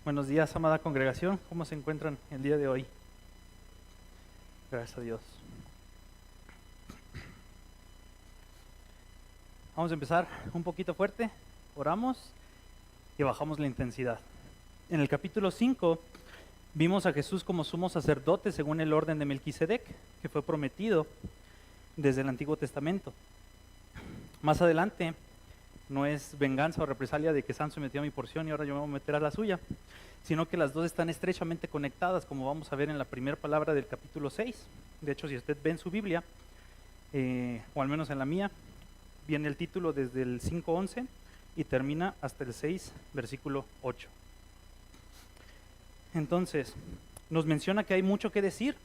Buenos días, amada congregación. ¿Cómo se encuentran el día de hoy? Gracias a Dios. Vamos a empezar un poquito fuerte. Oramos y bajamos la intensidad. En el capítulo 5 vimos a Jesús como sumo sacerdote según el orden de Melquisedec, que fue prometido desde el Antiguo Testamento. Más adelante, no es venganza o represalia de que Sam se metió a mi porción y ahora yo me voy a meter a la suya, sino que las dos están estrechamente conectadas, como vamos a ver en la primera palabra del capítulo 6. De hecho, si usted ve en su Biblia, o al menos en la mía, viene el título desde el 5:11 y termina hasta el 6, versículo 8. Entonces, nos menciona que hay mucho que decir,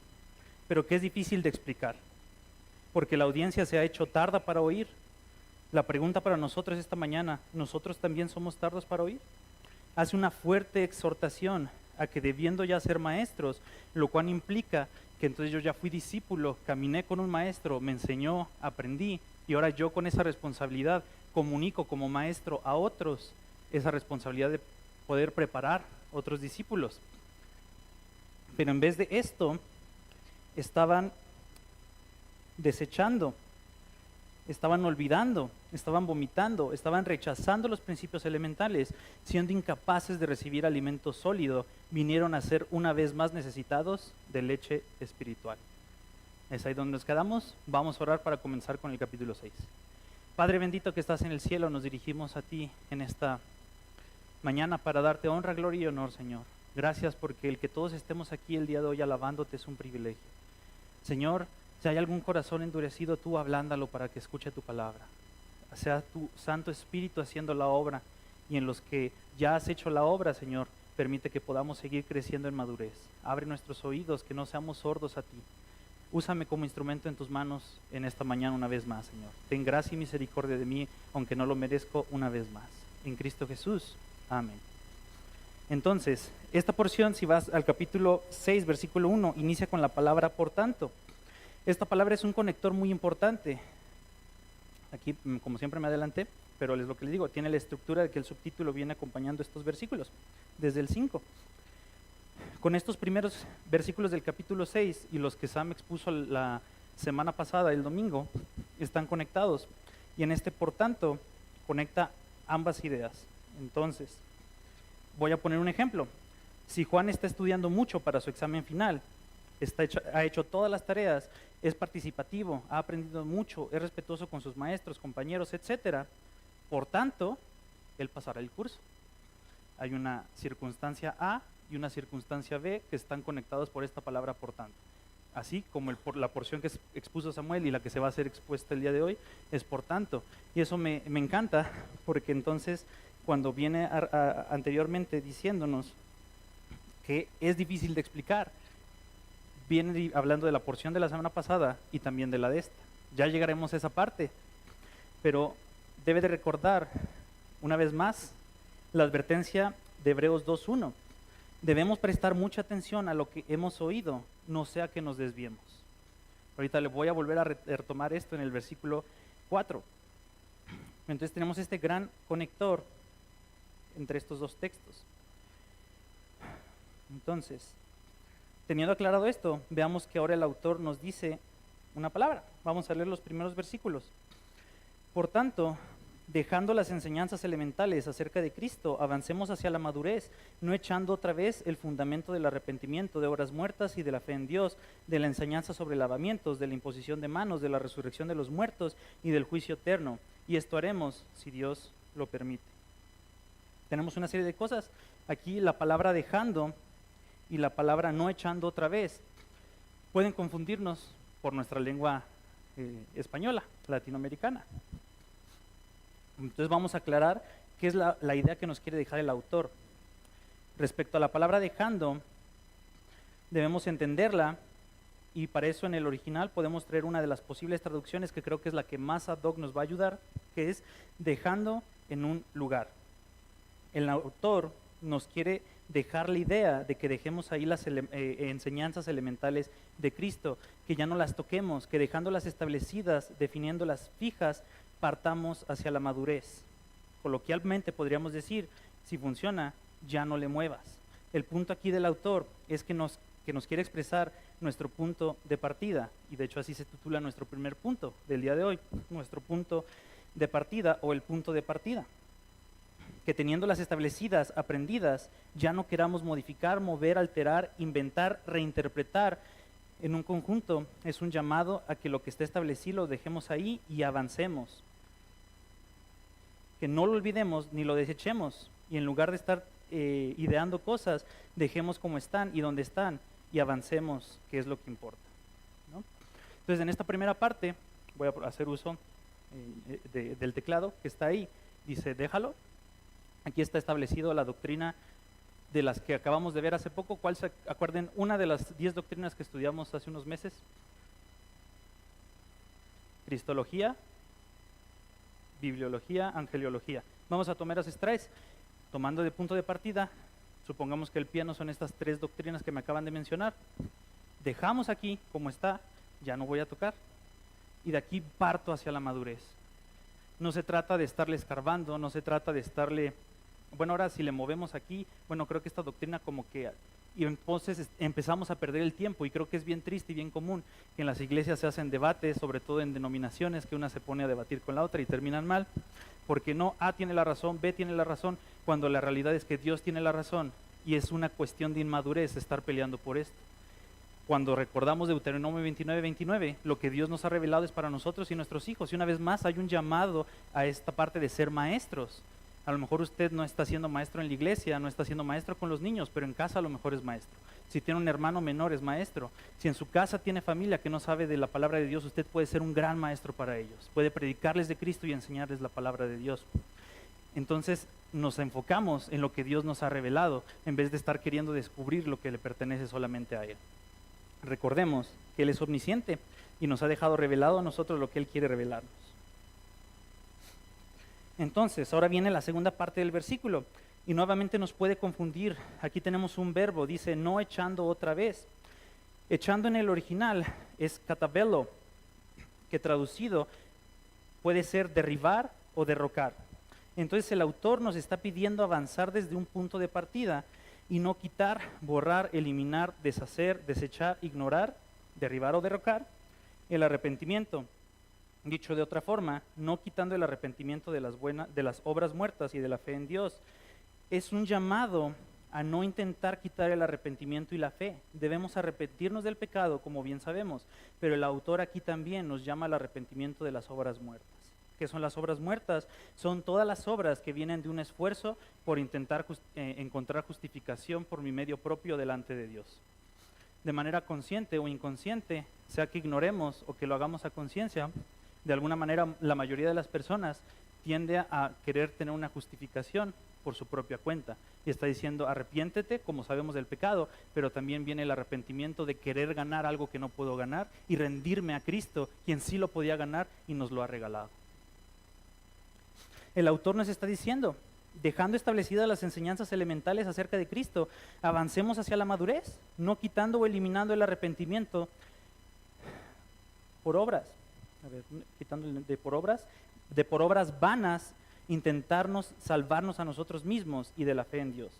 pero que es difícil de explicar, porque la audiencia se ha hecho tarda para oír. La pregunta para nosotros esta mañana, ¿nosotros también somos tardos para oír? Hace una fuerte exhortación a que debiendo ya ser maestros, lo cual implica que entonces yo ya fui discípulo, caminé con un maestro, me enseñó, aprendí, y ahora yo con esa responsabilidad comunico como maestro a otros esa responsabilidad de poder preparar otros discípulos. Pero en vez de esto, estaban desechando, estaban olvidando, estaban vomitando, estaban rechazando los principios elementales, siendo incapaces de recibir alimento sólido, vinieron a ser una vez más necesitados de leche espiritual. Es ahí donde nos quedamos. Vamos a orar para comenzar con el capítulo 6. Padre bendito que estás en el cielo, nos dirigimos a ti en esta mañana para darte honra, gloria y honor, Señor. Gracias porque el que todos estemos aquí el día de hoy alabándote es un privilegio. Señor, si hay algún corazón endurecido, tú ablándalo para que escuche tu palabra. Sea tu Santo Espíritu haciendo la obra, y en los que ya has hecho la obra, Señor, permite que podamos seguir creciendo en madurez. Abre nuestros oídos, que no seamos sordos a ti. Úsame como instrumento en tus manos en esta mañana una vez más, Señor. Ten gracia y misericordia de mí, aunque no lo merezco, una vez más. En Cristo Jesús. Amén. Entonces, esta porción, si vas al capítulo 6, versículo 1, inicia con la palabra por tanto. Esta palabra es un conector muy importante. Aquí, como siempre me adelanté, pero es lo que les digo, tiene la estructura de que el subtítulo viene acompañando estos versículos, desde el 5. Con estos primeros versículos del capítulo 6 y los que Sam expuso la semana pasada, el domingo, están conectados. Y en este, por tanto, conecta ambas ideas. Entonces, voy a poner un ejemplo. Si Juan está estudiando mucho para su examen final, ha hecho todas las tareas, es participativo, ha aprendido mucho, es respetuoso con sus maestros, compañeros, etcétera, por tanto, él pasará el curso. Hay una circunstancia A y una circunstancia B que están conectados por esta palabra por tanto. Así como la porción que expuso Samuel y la que se va a ser expuesta el día de hoy es por tanto. Y eso me encanta, porque entonces cuando viene anteriormente diciéndonos que es difícil de explicar, viene hablando de la porción de la semana pasada y también de la de esta. Ya llegaremos a esa parte, pero debe de recordar una vez más la advertencia de Hebreos 2:1. Debemos prestar mucha atención a lo que hemos oído, no sea que nos desviemos. Ahorita le voy a volver a retomar esto en el versículo 4. Entonces tenemos este gran conector entre estos dos textos. Entonces, teniendo aclarado esto, veamos que ahora el autor nos dice una palabra. Vamos a leer los primeros versículos. Por tanto, dejando las enseñanzas elementales acerca de Cristo, avancemos hacia la madurez, no echando otra vez el fundamento del arrepentimiento, de obras muertas y de la fe en Dios, de la enseñanza sobre lavamientos, de la imposición de manos, de la resurrección de los muertos y del juicio eterno. Y esto haremos si Dios lo permite. Tenemos una serie de cosas. Aquí la palabra dejando y la palabra no echando otra vez pueden confundirnos por nuestra lengua española, latinoamericana. Entonces vamos a aclarar qué es la idea que nos quiere dejar el autor. Respecto a la palabra dejando, debemos entenderla, y para eso en el original podemos traer una de las posibles traducciones que creo que es la que más ad hoc nos va a ayudar, que es dejando en un lugar. El autor nos quiere dejar la idea de que dejemos ahí las enseñanzas elementales de Cristo, que ya no las toquemos, que dejándolas establecidas, definiéndolas fijas, partamos hacia la madurez. Coloquialmente podríamos decir, si funciona, ya no le muevas. El punto aquí del autor es que nos quiere expresar nuestro punto de partida, y de hecho así se titula nuestro primer punto del día de hoy, nuestro punto de partida o el punto de partida. Que teniéndolas establecidas, aprendidas, ya no queramos modificar, mover, alterar, inventar, reinterpretar en un conjunto. Es un llamado a que lo que está establecido lo dejemos ahí y avancemos. Que no lo olvidemos ni lo desechemos, y en lugar de estar ideando cosas, dejemos como están y donde están y avancemos, que es lo que importa, ¿no? Entonces, en esta primera parte voy a hacer uso del teclado que está ahí. Dice, déjalo. Aquí está establecido la doctrina de las que acabamos de ver hace poco. ¿Cuál se acuerden? Una de las 10 doctrinas que estudiamos hace unos meses. Cristología, bibliología, angeliología. Vamos a tomar esas tres, tomando de punto de partida. Supongamos que el piano son estas 3 doctrinas que me acaban de mencionar. Dejamos aquí como está, ya no voy a tocar. Y de aquí parto hacia la madurez. No se trata de estarle escarbando, no se trata de estarle... Bueno, ahora si le movemos aquí, bueno, creo que esta doctrina como que... Y entonces empezamos a perder el tiempo, y creo que es bien triste y bien común que en las iglesias se hacen debates, sobre todo en denominaciones, que una se pone a debatir con la otra y terminan mal, porque no A tiene la razón, B tiene la razón, cuando la realidad es que Dios tiene la razón, y es una cuestión de inmadurez estar peleando por esto. Cuando recordamos Deuteronomio 29:29, lo que Dios nos ha revelado es para nosotros y nuestros hijos, y una vez más hay un llamado a esta parte de ser maestros. A lo mejor usted no está siendo maestro en la iglesia, no está siendo maestro con los niños, pero en casa a lo mejor es maestro. Si tiene un hermano menor es maestro. Si en su casa tiene familia que no sabe de la palabra de Dios, usted puede ser un gran maestro para ellos. Puede predicarles de Cristo y enseñarles la palabra de Dios. Entonces nos enfocamos en lo que Dios nos ha revelado, en vez de estar queriendo descubrir lo que le pertenece solamente a Él. Recordemos que Él es omnisciente y nos ha dejado revelado a nosotros lo que Él quiere revelarnos. Entonces, ahora viene la segunda parte del versículo y nuevamente nos puede confundir. Aquí tenemos un verbo, dice no echando otra vez. Echando en el original es katabelo, que traducido puede ser derribar o derrocar. Entonces el autor nos está pidiendo avanzar desde un punto de partida y no quitar, borrar, eliminar, deshacer, desechar, ignorar, derribar o derrocar el arrepentimiento. Dicho de otra forma, no quitando el arrepentimiento de las obras muertas y de la fe en Dios. Es un llamado a no intentar quitar el arrepentimiento y la fe. Debemos arrepentirnos del pecado, como bien sabemos, pero el autor aquí también nos llama al arrepentimiento de las obras muertas. ¿Qué son las obras muertas? Son todas las obras que vienen de un esfuerzo por intentar encontrar justificación por mi medio propio delante de Dios. De manera consciente o inconsciente, sea que ignoremos o que lo hagamos a conciencia, de alguna manera la mayoría de las personas tiende a querer tener una justificación por su propia cuenta. Y está diciendo arrepiéntete, como sabemos del pecado, pero también viene el arrepentimiento de querer ganar algo que no puedo ganar y rendirme a Cristo, quien sí lo podía ganar y nos lo ha regalado. El autor nos está diciendo, dejando establecidas las enseñanzas elementales acerca de Cristo, avancemos hacia la madurez, no quitando o eliminando el arrepentimiento por obras. Quitando de por obras vanas, intentarnos salvarnos a nosotros mismos y de la fe en Dios.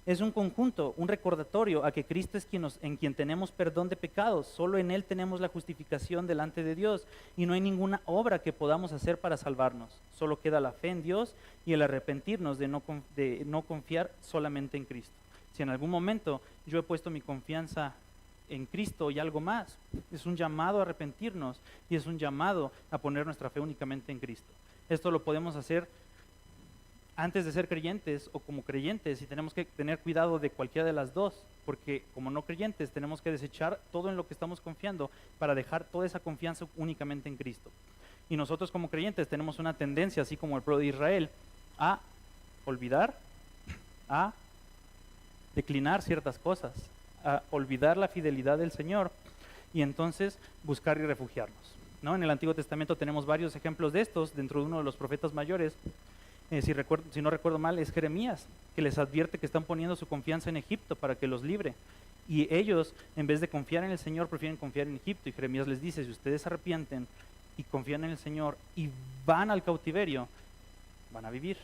Es un conjunto, un recordatorio a que Cristo es en quien tenemos perdón de pecados. Solo en Él tenemos la justificación delante de Dios y no hay ninguna obra que podamos hacer para salvarnos. Solo queda la fe en Dios y el arrepentirnos de no confiar solamente en Cristo. Si en algún momento yo he puesto mi confianza en Cristo y algo más, es un llamado a arrepentirnos y es un llamado a poner nuestra fe únicamente en Cristo. Esto lo podemos hacer antes de ser creyentes o como creyentes, y tenemos que tener cuidado de cualquiera de las dos, porque como no creyentes tenemos que desechar todo en lo que estamos confiando para dejar toda esa confianza únicamente en Cristo. Y nosotros como creyentes tenemos una tendencia, así como el pueblo de Israel, a olvidar, a declinar ciertas cosas, a olvidar la fidelidad del Señor y entonces buscar y refugiarnos, ¿no? En el Antiguo Testamento tenemos varios ejemplos de estos. Dentro de uno de los profetas mayores, si no recuerdo mal, es Jeremías, que les advierte que están poniendo su confianza en Egipto para que los libre. Y ellos, en vez de confiar en el Señor, prefieren confiar en Egipto. Y Jeremías les dice, si ustedes se arrepienten y confían en el Señor y van al cautiverio, van a vivir,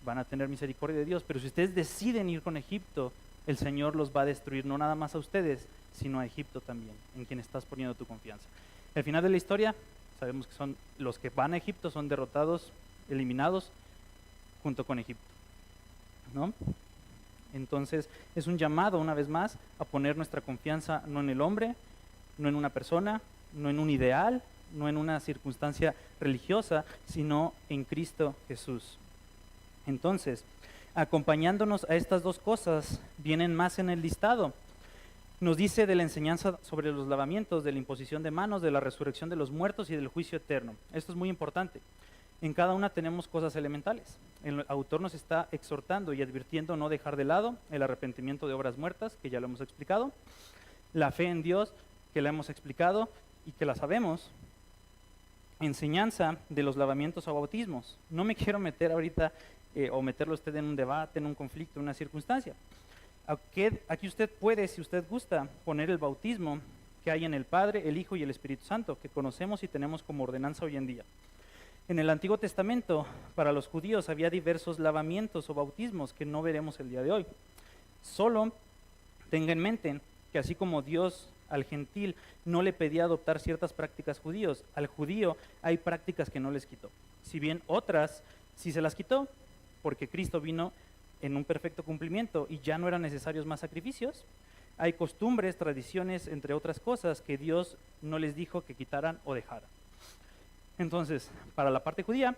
van a tener misericordia de Dios. Pero si ustedes deciden ir con Egipto, el Señor los va a destruir, no nada más a ustedes, sino a Egipto también, en quien estás poniendo tu confianza. Al final de la historia, sabemos que son los que van a Egipto, son derrotados, eliminados, junto con Egipto, ¿no? Entonces, es un llamado, una vez más, a poner nuestra confianza no en el hombre, no en una persona, no en un ideal, no en una circunstancia religiosa, sino en Cristo Jesús. Entonces, acompañándonos a estas dos cosas, vienen más en el listado. Nos dice de la enseñanza sobre los lavamientos, de la imposición de manos, de la resurrección de los muertos y del juicio eterno. Esto es muy importante. En cada una tenemos cosas elementales. El autor nos está exhortando y advirtiendo no dejar de lado el arrepentimiento de obras muertas, que ya lo hemos explicado, la fe en Dios, que la hemos explicado y que la sabemos, enseñanza de los lavamientos o bautismos. No me quiero meter ahorita o meterlo usted en un debate, en un conflicto, en una circunstancia. Aquí usted puede, si usted gusta, poner el bautismo que hay en el Padre, el Hijo y el Espíritu Santo, que conocemos y tenemos como ordenanza hoy en día. En el Antiguo Testamento, para los judíos, había diversos lavamientos o bautismos que no veremos el día de hoy. Solo tenga en mente que así como Dios al gentil no le pedía adoptar ciertas prácticas judíos, al judío hay prácticas que no les quitó. Si bien otras sí se las quitó, porque Cristo vino en un perfecto cumplimiento y ya no eran necesarios más sacrificios, hay costumbres, tradiciones, entre otras cosas, que Dios no les dijo que quitaran o dejaran. Entonces, para la parte judía,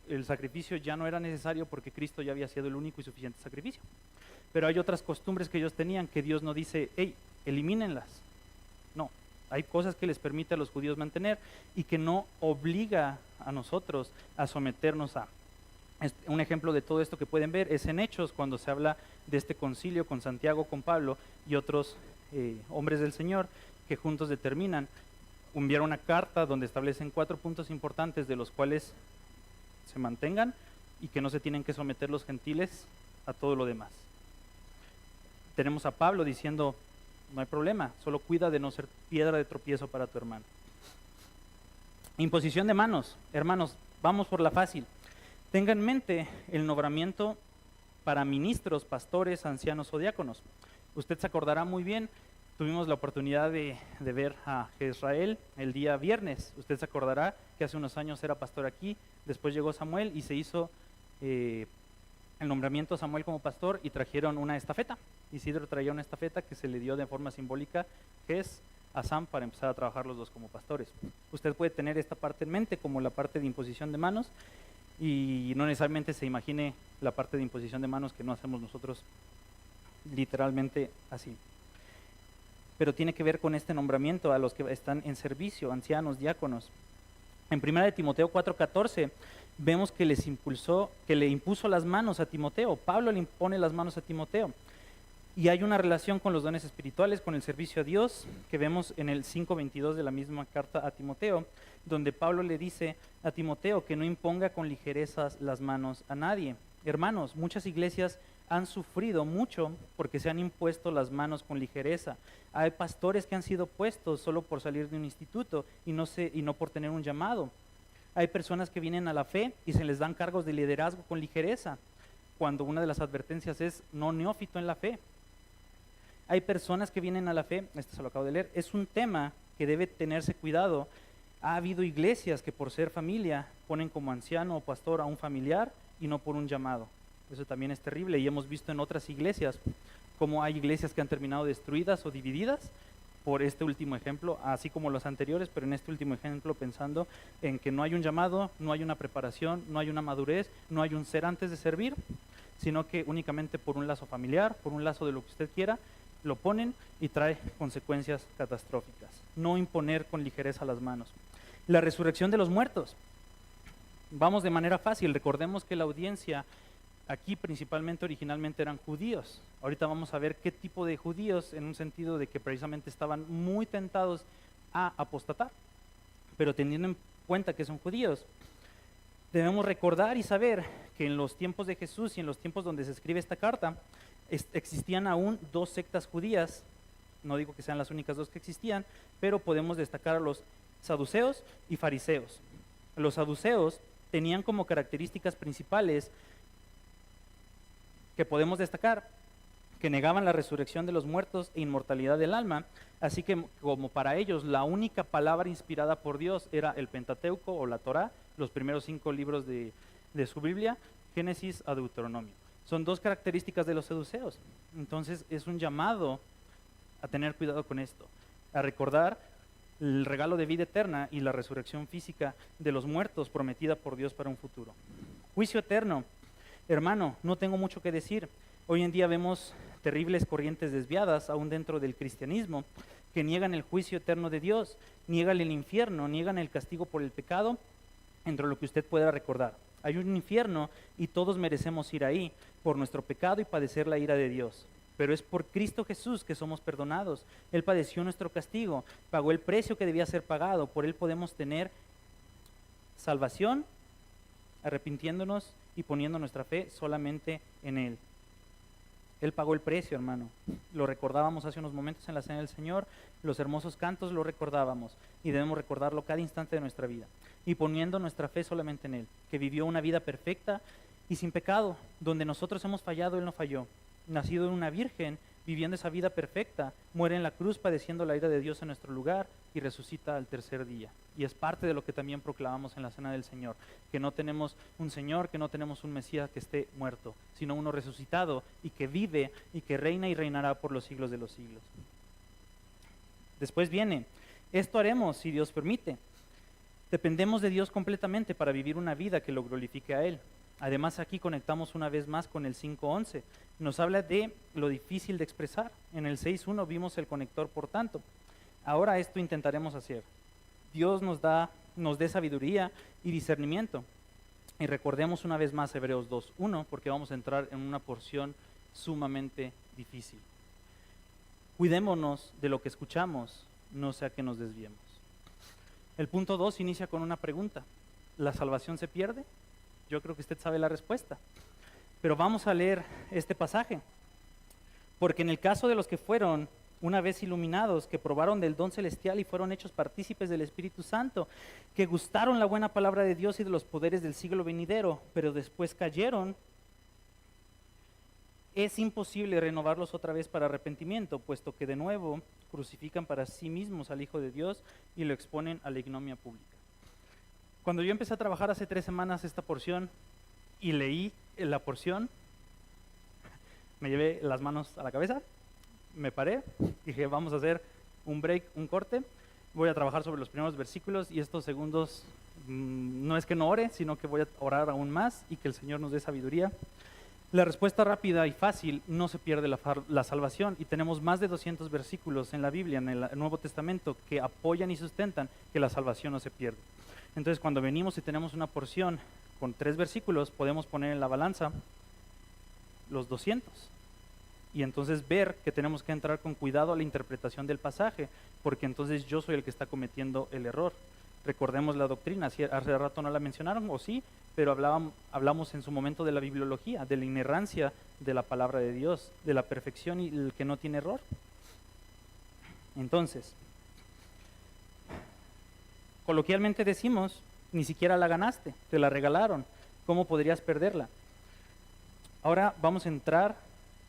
el sacrificio ya no era necesario porque Cristo ya había sido el único y suficiente sacrificio. Pero hay otras costumbres que ellos tenían que Dios no dice, hey, elimínenlas. No, hay cosas que les permite a los judíos mantener y que no obliga a nosotros a someternos a. Un ejemplo de todo esto que pueden ver es en Hechos, cuando se habla de este concilio con Santiago, con Pablo y otros hombres del Señor que juntos determinan enviar una carta donde establecen 4 puntos importantes de los cuales se mantengan y que no se tienen que someter los gentiles a todo lo demás. Tenemos a Pablo diciendo, no hay problema, solo cuida de no ser piedra de tropiezo para tu hermano. Imposición de manos. Hermanos, vamos por la fácil. Tenga en mente el nombramiento para ministros, pastores, ancianos o diáconos. Usted se acordará muy bien, tuvimos la oportunidad de ver a Israel el día viernes. Usted se acordará que hace unos años era pastor aquí, después llegó Samuel y se hizo el nombramiento a Samuel como pastor y trajeron una estafeta. Isidro traía una estafeta que se le dio de forma simbólica, que es a Sam, para empezar a trabajar los dos como pastores. Usted puede tener esta parte en mente como la parte de imposición de manos y no necesariamente se imagine la parte de imposición de manos que no hacemos nosotros literalmente así. Pero tiene que ver con este nombramiento a los que están en servicio, ancianos, diáconos. En 1 Timoteo 4:14 vemos que le impuso las manos a Timoteo. Pablo le impone las manos a Timoteo. Y hay una relación con los dones espirituales, con el servicio a Dios, que vemos en el 5:22 de la misma carta a Timoteo, donde Pablo le dice a Timoteo que no imponga con ligerezas las manos a nadie. Hermanos, muchas iglesias han sufrido mucho porque se han impuesto las manos con ligereza. Hay pastores que han sido puestos solo por salir de un instituto y no por tener un llamado. Hay personas que vienen a la fe y se les dan cargos de liderazgo con ligereza, cuando una de las advertencias es no neófito en la fe. Hay personas que vienen a la fe, esto se lo acabo de leer, es un tema que debe tenerse cuidado. Ha habido iglesias que por ser familia ponen como anciano o pastor a un familiar y no por un llamado. Eso también es terrible y hemos visto en otras iglesias cómo hay iglesias que han terminado destruidas o divididas por este último ejemplo, así como los anteriores, pero en este último ejemplo pensando en que no hay un llamado, no hay una preparación, no hay una madurez, no hay un ser antes de servir, sino que únicamente por un lazo familiar, por un lazo de lo que usted quiera, lo ponen y trae consecuencias catastróficas. No imponer con ligereza las manos. La resurrección de los muertos. Vamos de manera fácil, recordemos que la audiencia aquí principalmente originalmente eran judíos. Ahorita vamos a ver qué tipo de judíos, en un sentido de que precisamente estaban muy tentados a apostatar. Pero teniendo en cuenta que son judíos, debemos recordar y saber que en los tiempos de Jesús y en los tiempos donde se escribe esta carta, existían aún 2 sectas judías. No digo que sean las únicas 2 que existían, pero podemos destacar a los saduceos y fariseos. Los saduceos tenían como características principales que podemos destacar que negaban la resurrección de los muertos e inmortalidad del alma, así que como para ellos la única palabra inspirada por Dios era el Pentateuco o la Torá, los primeros 5 libros de su Biblia, Génesis a Deuteronomio. Son 2 características de los saduceos. Entonces es un llamado a tener cuidado con esto, a recordar el regalo de vida eterna y la resurrección física de los muertos prometida por Dios para un futuro. Juicio eterno. Hermano, no tengo mucho que decir. Hoy en día vemos terribles corrientes desviadas, aún dentro del cristianismo, que niegan el juicio eterno de Dios, niegan el infierno, niegan el castigo por el pecado, entre lo que usted pueda recordar. Hay un infierno y todos merecemos ir ahí por nuestro pecado y padecer la ira de Dios. Pero es por Cristo Jesús que somos perdonados. Él padeció nuestro castigo, pagó el precio que debía ser pagado. Por Él podemos tener salvación, arrepintiéndonos y poniendo nuestra fe solamente en Él. Él pagó el precio, hermano. Lo recordábamos hace unos momentos en la Cena del Señor. Los hermosos cantos lo recordábamos y debemos recordarlo cada instante de nuestra vida. Y poniendo nuestra fe solamente en Él, que vivió una vida perfecta y sin pecado. Donde nosotros hemos fallado, Él no falló. Nacido en una virgen, viviendo esa vida perfecta, muere en la cruz padeciendo la ira de Dios en nuestro lugar y resucita al tercer día. Y es parte de lo que también proclamamos en la Cena del Señor, que no tenemos un Señor, que no tenemos un Mesías que esté muerto, sino uno resucitado y que vive y que reina y reinará por los siglos de los siglos. Después viene, esto haremos si Dios permite. Dependemos de Dios completamente para vivir una vida que lo glorifique a Él. Además, aquí conectamos una vez más con el 5.11. Nos habla de lo difícil de expresar. En el 6.1 vimos el conector por tanto. Ahora esto intentaremos hacer. Dios nos dé sabiduría y discernimiento. Y recordemos una vez más Hebreos 2.1, porque vamos a entrar en una porción sumamente difícil. Cuidémonos de lo que escuchamos, no sea que nos desviemos. El punto 2 inicia con una pregunta. ¿La salvación se pierde? Yo creo que usted sabe la respuesta. Pero vamos a leer este pasaje. Porque en el caso de los que fueron una vez iluminados, que probaron del don celestial y fueron hechos partícipes del Espíritu Santo, que gustaron la buena palabra de Dios y de los poderes del siglo venidero, pero después cayeron, es imposible renovarlos otra vez para arrepentimiento, puesto que de nuevo crucifican para sí mismos al Hijo de Dios y lo exponen a la ignominia pública. Cuando yo empecé a trabajar hace 3 semanas esta porción y leí la porción, me llevé las manos a la cabeza, me paré, dije vamos a hacer un break, un corte, voy a trabajar sobre los primeros versículos y estos segundos no es que no ore, sino que voy a orar aún más y que el Señor nos dé sabiduría. La respuesta rápida y fácil: no se pierde la salvación, y tenemos más de 200 versículos en la Biblia, en el Nuevo Testamento, que apoyan y sustentan que la salvación no se pierde. Entonces, cuando venimos y tenemos una porción con 3 versículos, podemos poner en la balanza los 200 y entonces ver que tenemos que entrar con cuidado a la interpretación del pasaje, porque entonces yo soy el que está cometiendo el error. Recordemos la doctrina, hace rato no la mencionaron, o sí, pero hablamos en su momento de la bibliología, de la inerrancia de la palabra de Dios, de la perfección y el que no tiene error. Entonces, coloquialmente decimos, ni siquiera la ganaste, te la regalaron, ¿cómo podrías perderla? Ahora vamos a entrar,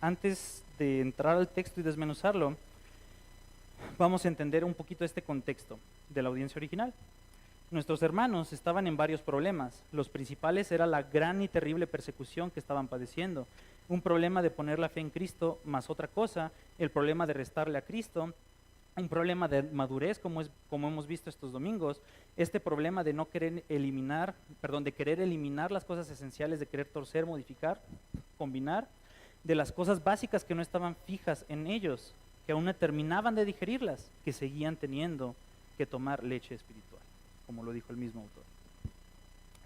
antes de entrar al texto y desmenuzarlo, vamos a entender un poquito este contexto de la audiencia original. Nuestros hermanos estaban en varios problemas. Los principales era la gran y terrible persecución que estaban padeciendo. Un problema de poner la fe en Cristo, más otra cosa, el problema de restarle a Cristo, un problema de madurez, como hemos visto estos domingos, este problema de de querer eliminar las cosas esenciales, de querer torcer, modificar, combinar, de las cosas básicas que no estaban fijas en ellos, que aún no terminaban de digerirlas, que seguían teniendo que tomar leche espiritual, como lo dijo el mismo autor.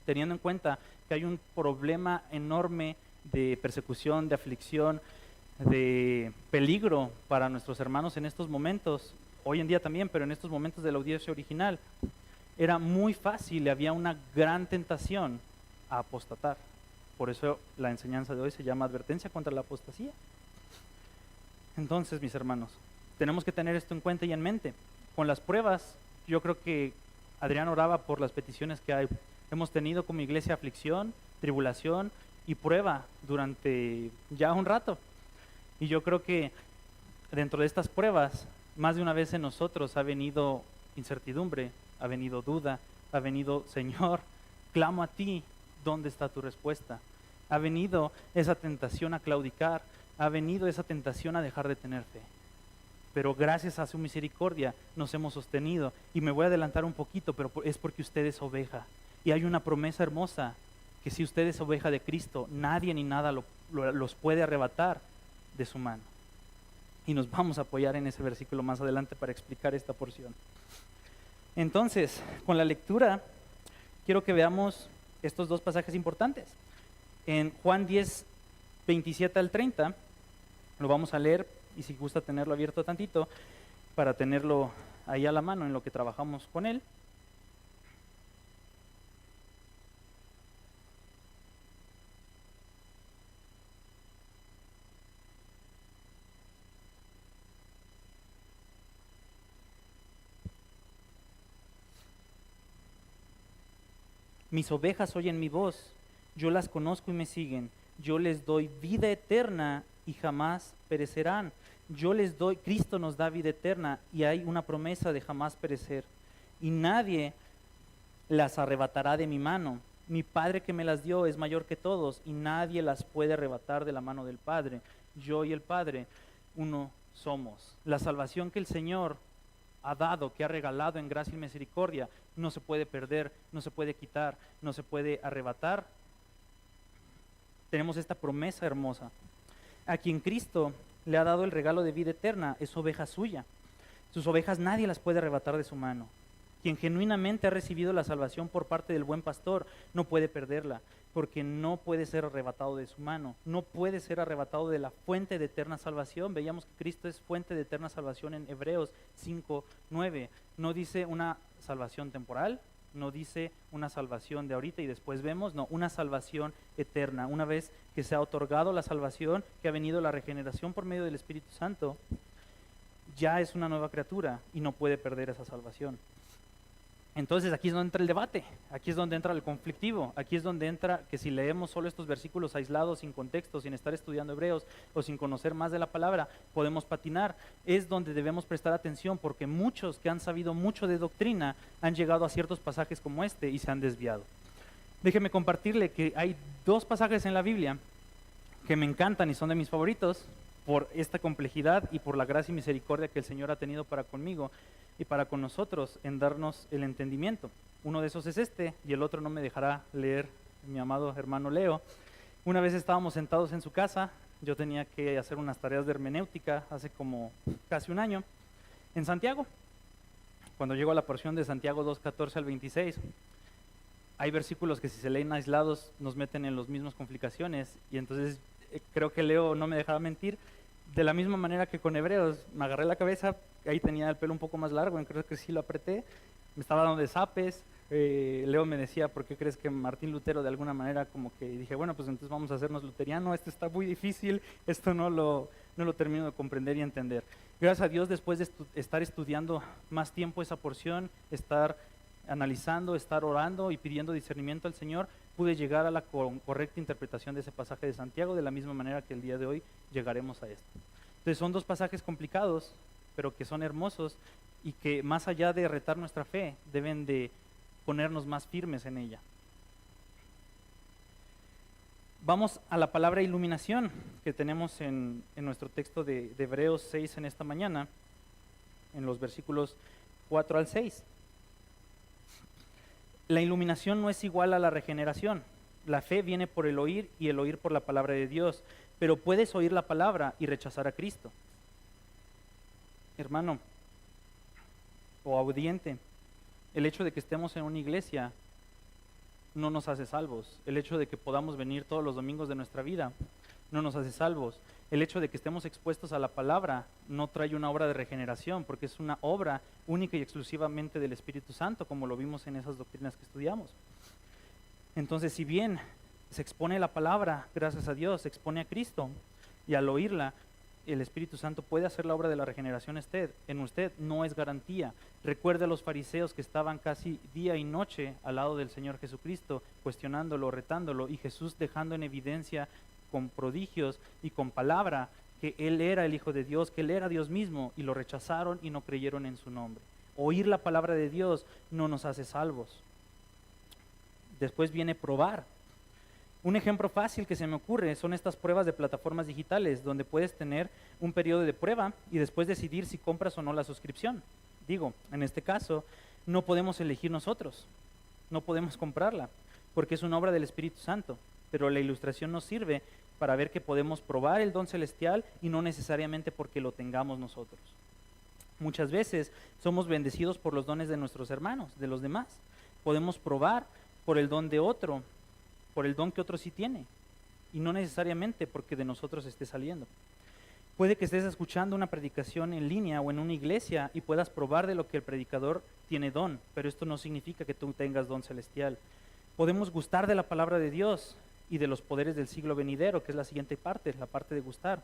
Teniendo en cuenta que hay un problema enorme de persecución, de aflicción, de peligro para nuestros hermanos en estos momentos, hoy en día también, pero en estos momentos de la audiencia original, era muy fácil, había una gran tentación a apostatar. Por eso la enseñanza de hoy se llama advertencia contra la apostasía. Entonces, mis hermanos, tenemos que tener esto en cuenta y en mente. Con las pruebas, yo creo que Adrián oraba por las peticiones que hay. Hemos tenido como iglesia aflicción, tribulación y prueba durante ya un rato. Y yo creo que dentro de estas pruebas, más de una vez en nosotros ha venido incertidumbre, ha venido duda, ha venido, Señor, clamo a ti, ¿dónde está tu respuesta? Ha venido esa tentación a claudicar, ha venido esa tentación a dejar de tener fe. Pero gracias a su misericordia nos hemos sostenido. Y me voy a adelantar un poquito, pero es porque usted es oveja. Y hay una promesa hermosa, que si usted es oveja de Cristo, nadie ni nada los puede arrebatar de su mano. Y nos vamos a apoyar en ese versículo más adelante para explicar esta porción. Entonces, con la lectura, quiero que veamos estos dos pasajes importantes. En Juan 10, 27 al 30, lo vamos a leer, y si gusta tenerlo abierto tantito, para tenerlo ahí a la mano en lo que trabajamos con él. Mis ovejas oyen mi voz, yo las conozco y me siguen, yo les doy vida eterna y jamás perecerán. Yo les doy, Cristo nos da vida eterna y hay una promesa de jamás perecer. Y nadie las arrebatará de mi mano. Mi Padre que me las dio es mayor que todos y nadie las puede arrebatar de la mano del Padre. Yo y el Padre, uno somos. La salvación que el Señor ha dado, que ha regalado en gracia y misericordia, no se puede perder, no se puede quitar, no se puede arrebatar. Tenemos esta promesa hermosa. A quien Cristo le ha dado el regalo de vida eterna es oveja suya. Sus ovejas nadie las puede arrebatar de su mano. Quien genuinamente ha recibido la salvación por parte del buen pastor no puede perderla, porque no puede ser arrebatado de su mano, no puede ser arrebatado de la fuente de eterna salvación. Veíamos que Cristo es fuente de eterna salvación en Hebreos 5:9. No dice una salvación temporal, no dice una salvación de ahorita y después vemos, no, una salvación eterna. Una vez que se ha otorgado la salvación, que ha venido la regeneración por medio del Espíritu Santo, ya es una nueva criatura y no puede perder esa salvación. Entonces aquí es donde entra el debate, aquí es donde entra el conflictivo, aquí es donde entra que si leemos solo estos versículos aislados, sin contexto, sin estar estudiando Hebreos o sin conocer más de la palabra, podemos patinar. Es donde debemos prestar atención porque muchos que han sabido mucho de doctrina han llegado a ciertos pasajes como este y se han desviado. Déjeme compartirle que hay dos pasajes en la Biblia que me encantan y son de mis favoritos por esta complejidad y por la gracia y misericordia que el Señor ha tenido para conmigo y para con nosotros en darnos el entendimiento. Uno de esos es este y el otro no me dejará leer mi amado hermano Leo. Una vez estábamos sentados en su casa, yo tenía que hacer unas tareas de hermenéutica hace como casi un año en Santiago. Cuando llego a la porción de Santiago 2:14 al 26, hay versículos que si se leen aislados nos meten en las mismas complicaciones y entonces creo que Leo no me dejaba mentir. De la misma manera que con Hebreos, me agarré la cabeza, ahí tenía el pelo un poco más largo, creo que sí lo apreté, me estaba dando de zapes. Leo me decía, ¿por qué crees que Martín Lutero de alguna manera como que dije, bueno, pues entonces vamos a hacernos luteriano, esto está muy difícil, esto no lo termino de comprender y entender. Gracias a Dios, después de estar estudiando más tiempo esa porción, estar analizando, estar orando y pidiendo discernimiento al Señor, pude llegar a la correcta interpretación de ese pasaje de Santiago, de la misma manera que el día de hoy llegaremos a esto. Entonces son dos pasajes complicados, pero que son hermosos y que más allá de retar nuestra fe, deben de ponernos más firmes en ella. Vamos a la palabra iluminación que tenemos en nuestro texto de Hebreos 6 en esta mañana, en los versículos 4 al 6. La iluminación no es igual a la regeneración. La fe viene por el oír y el oír por la palabra de Dios. Pero puedes oír la palabra y rechazar a Cristo. Hermano o audiente, el hecho de que estemos en una iglesia no nos hace salvos. El hecho de que podamos venir todos los domingos de nuestra vida no nos hace salvos. El hecho de que estemos expuestos a la palabra no trae una obra de regeneración, porque es una obra única y exclusivamente del Espíritu Santo, como lo vimos en esas doctrinas que estudiamos. Entonces, si bien se expone la palabra, gracias a Dios, se expone a Cristo, y al oírla, el Espíritu Santo puede hacer la obra de la regeneración en usted, no es garantía. Recuerde a los fariseos que estaban casi día y noche al lado del Señor Jesucristo, cuestionándolo, retándolo, y Jesús dejando en evidencia con prodigios y con palabra que Él era el Hijo de Dios, que Él era Dios mismo, y lo rechazaron y no creyeron en su nombre. Oír la palabra de Dios no nos hace salvos. Después viene probar. Un ejemplo fácil que se me ocurre son estas pruebas de plataformas digitales, donde puedes tener un periodo de prueba y después decidir si compras o no la suscripción. Digo, en este caso, no podemos elegir nosotros, no podemos comprarla, porque es una obra del Espíritu Santo, pero la ilustración nos sirve para ver que podemos probar el don celestial y no necesariamente porque lo tengamos nosotros. Muchas veces somos bendecidos por los dones de nuestros hermanos, de los demás. Podemos probar por el don de otro, por el don que otro sí tiene, y no necesariamente porque de nosotros esté saliendo. Puede que estés escuchando una predicación en línea o en una iglesia y puedas probar de lo que el predicador tiene don, pero esto no significa que tú tengas don celestial. Podemos gustar de la palabra de Dios y de los poderes del siglo venidero, que es la siguiente parte, la parte de gustar,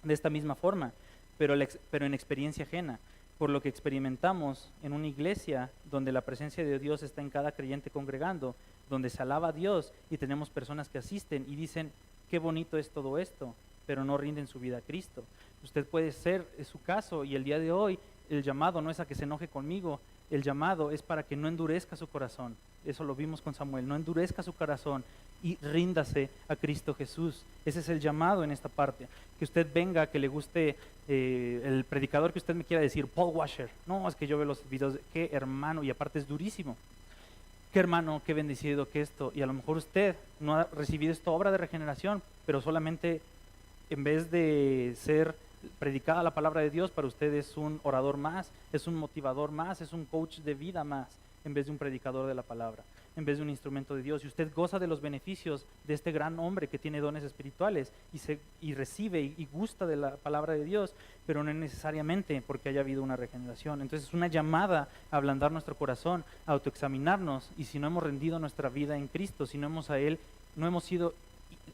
de esta misma forma, pero en experiencia ajena, por lo que experimentamos en una iglesia donde la presencia de Dios está en cada creyente congregando, donde se alaba a Dios y tenemos personas que asisten y dicen, qué bonito es todo esto, pero no rinden su vida a Cristo. Usted puede ser su caso, y el día de hoy el llamado no es a que se enoje conmigo, el llamado es para que no endurezca su corazón. Eso lo vimos con Samuel, no endurezca su corazón y ríndase a Cristo Jesús. Ese es el llamado en esta parte. Que usted venga, que le guste el predicador que usted me quiera decir, Paul Washer. No, es que yo veo los videos, qué hermano, y aparte es durísimo. Qué hermano, qué bendecido que esto. Y a lo mejor usted no ha recibido esta obra de regeneración, pero solamente en vez de ser predicada la palabra de Dios, para usted es un orador más, es un motivador más, es un coach de vida más, en vez de un predicador de la palabra, en vez de un instrumento de Dios. Y usted goza de los beneficios de este gran hombre que tiene dones espirituales y recibe y gusta de la palabra de Dios, pero no necesariamente porque haya habido una regeneración. Entonces es una llamada a ablandar nuestro corazón, a autoexaminarnos, y si no hemos rendido nuestra vida en Cristo, si no hemos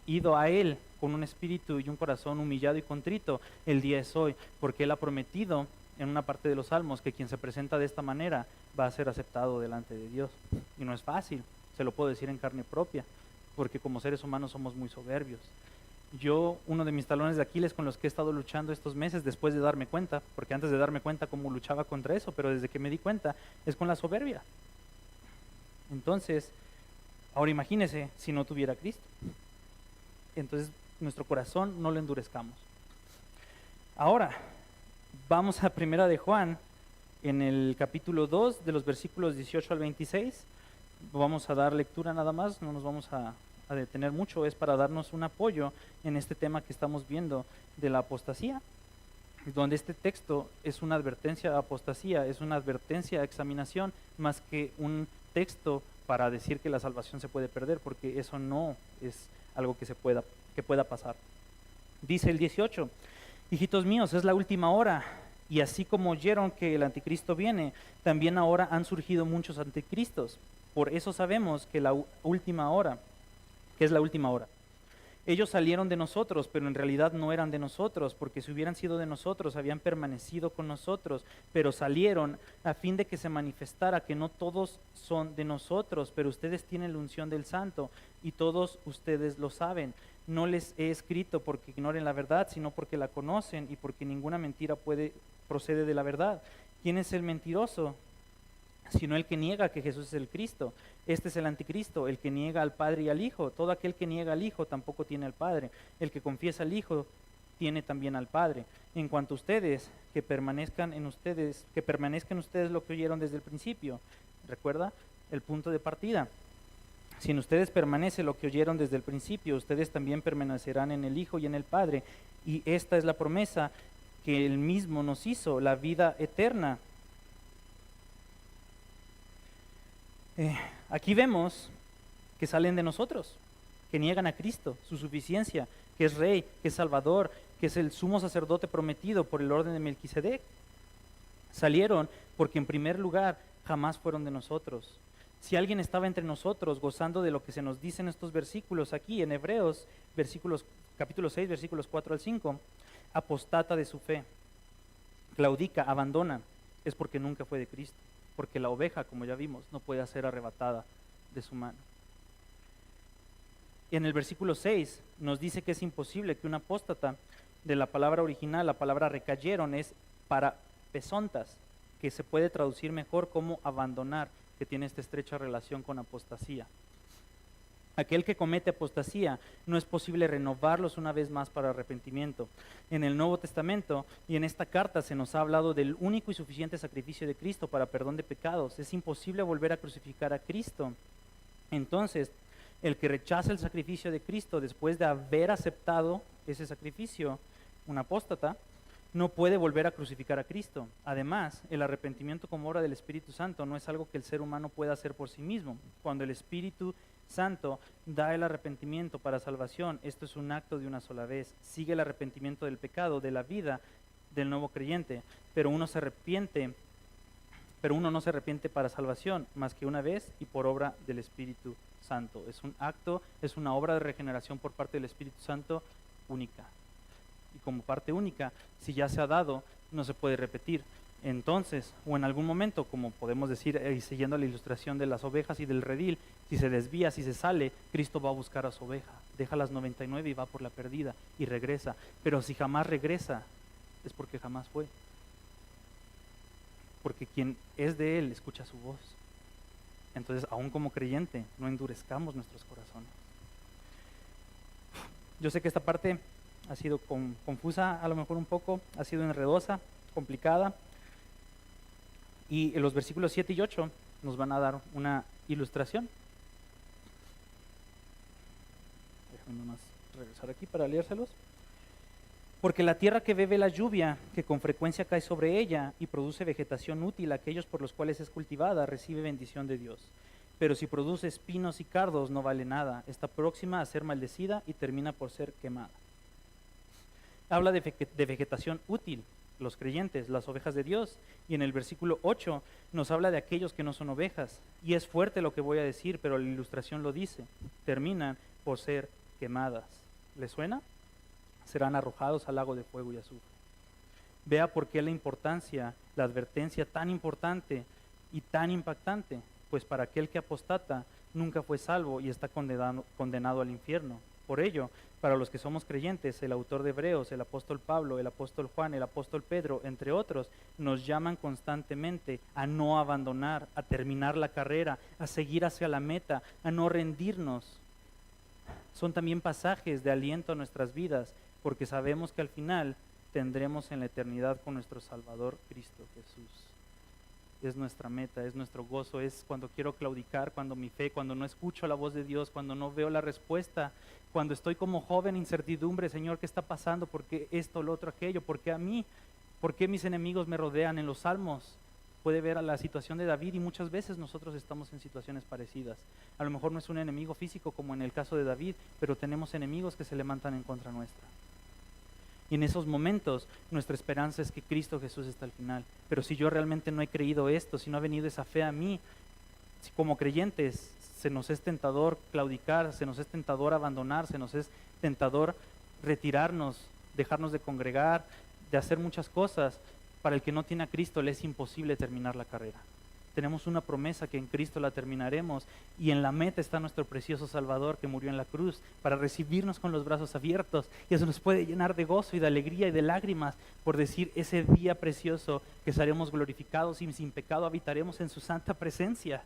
ido a Él con un espíritu y un corazón humillado y contrito, el día es hoy, porque Él ha prometido en una parte de los Salmos que quien se presenta de esta manera va a ser aceptado delante de Dios. Y no es fácil, se lo puedo decir en carne propia, porque como seres humanos somos muy soberbios. Uno de mis talones de Aquiles con los que he estado luchando estos meses, después de darme cuenta, porque antes de darme cuenta cómo luchaba contra eso, pero desde que me di cuenta, es con la soberbia. Entonces, ahora imagínese si no tuviera a Cristo. Entonces, nuestro corazón no lo endurezcamos. Ahora, vamos a Primera de Juan, en el capítulo 2, de los versículos 18 al 26. Vamos a dar lectura nada más, no nos vamos a detener mucho, es para darnos un apoyo en este tema que estamos viendo de la apostasía, donde este texto es una advertencia a apostasía, es una advertencia a examinación, más que un texto para decir que la salvación se puede perder, porque eso no es algo que pueda pasar. Dice el 18, hijitos míos, es la última hora, y así como oyeron que el anticristo viene, también ahora han surgido muchos anticristos. Por eso sabemos que es la última hora. Ellos salieron de nosotros, pero en realidad no eran de nosotros, porque si hubieran sido de nosotros, habían permanecido con nosotros, pero salieron a fin de que se manifestara que no todos son de nosotros, pero ustedes tienen la unción del Santo, y todos ustedes lo saben. No les he escrito porque ignoren la verdad, sino porque la conocen, y porque ninguna mentira procede de la verdad. ¿Quién es el mentiroso? Sino el que niega que Jesús es el Cristo. Este es el anticristo, el que niega al Padre y al Hijo. Todo aquel que niega al Hijo tampoco tiene al Padre. El que confiesa al Hijo tiene también al Padre. En cuanto a ustedes, que permanezcan ustedes lo que oyeron desde el principio. ¿Recuerda el punto de partida? Si en ustedes permanece lo que oyeron desde el principio, ustedes también permanecerán en el Hijo y en el Padre. Y esta es la promesa que Él mismo nos hizo, la vida eterna. Aquí vemos que salen de nosotros, que niegan a Cristo, su suficiencia, que es Rey, que es Salvador, que es el sumo sacerdote prometido por el orden de Melquisedec. Salieron porque en primer lugar jamás fueron de nosotros. Si alguien estaba entre nosotros gozando de lo que se nos dice en estos versículos aquí en Hebreos, capítulo 6, versículos 4 al 5, apostata de su fe, claudica, abandona, es porque nunca fue de Cristo. Porque la oveja, como ya vimos, no puede ser arrebatada de su mano. En el versículo 6 nos dice que es imposible que un apóstata de la palabra original, la palabra recayeron, es para pesontas, que se puede traducir mejor como abandonar, que tiene esta estrecha relación con apostasía. Aquel que comete apostasía, no es posible renovarlos una vez más para arrepentimiento. En el Nuevo Testamento y en esta carta se nos ha hablado del único y suficiente sacrificio de Cristo para perdón de pecados. Es imposible volver a crucificar a Cristo. Entonces, el que rechaza el sacrificio de Cristo después de haber aceptado ese sacrificio, un apóstata, no puede volver a crucificar a Cristo. Además, el arrepentimiento como obra del Espíritu Santo no es algo que el ser humano pueda hacer por sí mismo. Cuando el Espíritu Santo da el arrepentimiento para salvación, esto es un acto de una sola vez. Sigue el arrepentimiento del pecado, de la vida del nuevo creyente, pero uno no se arrepiente para salvación más que una vez y por obra del Espíritu Santo. Es un acto, es una obra de regeneración por parte del Espíritu Santo única. Y como parte única, si ya se ha dado, no se puede repetir. Entonces, o en algún momento, como podemos decir, siguiendo la ilustración de las ovejas y del redil, si se desvía, si se sale, Cristo va a buscar a su oveja, deja las 99 y va por la perdida y regresa. Pero si jamás regresa, es porque jamás fue. Porque quien es de Él escucha su voz. Entonces, aún como creyente, no endurezcamos nuestros corazones. Yo sé que esta parte ha sido confusa, a lo mejor un poco, ha sido enredosa, complicada. Y en los versículos 7 y 8 nos van a dar una ilustración. Déjenme nomás regresar aquí para leérselos. Porque la tierra que bebe la lluvia, que con frecuencia cae sobre ella y produce vegetación útil a aquellos por los cuales es cultivada, recibe bendición de Dios. Pero si produce espinos y cardos, no vale nada. Está próxima a ser maldecida y termina por ser quemada. Habla de vegetación útil, los creyentes, las ovejas de Dios. Y en el versículo 8 nos habla de aquellos que no son ovejas. Y es fuerte lo que voy a decir, pero la ilustración lo dice. Terminan por ser quemadas. ¿Les suena? Serán arrojados al lago de fuego y azufre. Vea por qué la importancia, la advertencia tan importante y tan impactante, pues para aquel que apostata nunca fue salvo y está condenado al infierno. Por ello, para los que somos creyentes, el autor de Hebreos, el apóstol Pablo, el apóstol Juan, el apóstol Pedro, entre otros, nos llaman constantemente a no abandonar, a terminar la carrera, a seguir hacia la meta, a no rendirnos. Son también pasajes de aliento a nuestras vidas, porque sabemos que al final tendremos en la eternidad con nuestro Salvador Cristo Jesús. Es nuestra meta, es nuestro gozo, es cuando quiero claudicar, cuando mi fe, cuando no escucho la voz de Dios, cuando no veo la respuesta, cuando estoy como joven, incertidumbre, Señor, ¿qué está pasando? ¿Por qué esto, lo otro, aquello? ¿Por qué a mí? ¿Por qué mis enemigos me rodean? En los Salmos puede ver a la situación de David y muchas veces nosotros estamos en situaciones parecidas. A lo mejor no es un enemigo físico como en el caso de David, pero tenemos enemigos que se levantan en contra nuestra. Y en esos momentos nuestra esperanza es que Cristo Jesús está al final. Pero si yo realmente no he creído esto, si no ha venido esa fe a mí, si como creyentes se nos es tentador claudicar, se nos es tentador abandonar, se nos es tentador retirarnos, dejarnos de congregar, de hacer muchas cosas, para el que no tiene a Cristo le es imposible terminar la carrera. Tenemos una promesa que en Cristo la terminaremos y en la meta está nuestro precioso Salvador que murió en la cruz para recibirnos con los brazos abiertos, y eso nos puede llenar de gozo y de alegría y de lágrimas por decir ese día precioso que seremos glorificados y sin pecado habitaremos en su santa presencia.